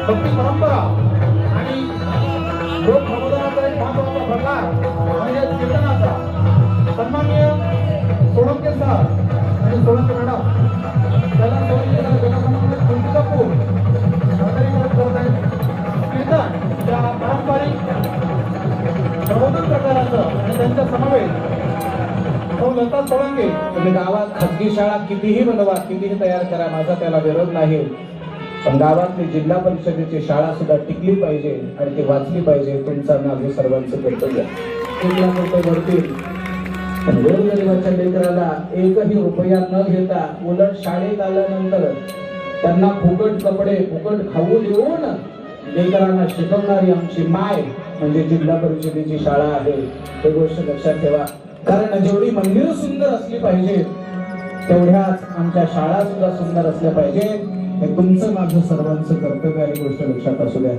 भक्ती परंपरा आणि लोक प्रबोधनाचा एक महत्त्वाचा प्रकार म्हणजे कीर्तनाचा सन्माननीय सोळंके सर आणि सोळंके मॅडम त्याला सोळंके जनसंपर्क कृतीचा खूप सहकार्य करत आहेत. कीर्तन त्या पारंपरिक प्रबोधन प्रकाराचं आणि त्यांच्या समवेत लता सोळंके. तुम्ही गावात खाजगी शाळा कितीही बनवा, कितीही तयार करा, माझा त्याला विरोध नाही, पण गावातली जिल्हा परिषदेची शाळा सुद्धा टिकली पाहिजे आणि ती वाचली पाहिजे. तुमचं माझं सर्वांचं कर्तव्य. 1 लाख रुपये भरतील पण गोरगरिबाच्या लेकराला एकही रुपया न घेता उलट शाळेत आल्यानंतर त्यांना फुकट कपडे फुकट खाऊ देऊन लेकरांना शिकवणारी आमची माय म्हणजे जिल्हा परिषदेची शाळा आहे. ही गोष्ट लक्षात ठेवा. कारण जेवढी मंदिरं सुंदर असली पाहिजे तेवढ्याच आमच्या शाळा सुद्धा सुंदर असल्या पाहिजे. हे तुमचं माझं सर्वांचं कर्तव्य आहे. गोष्ट लक्षात असू द्या.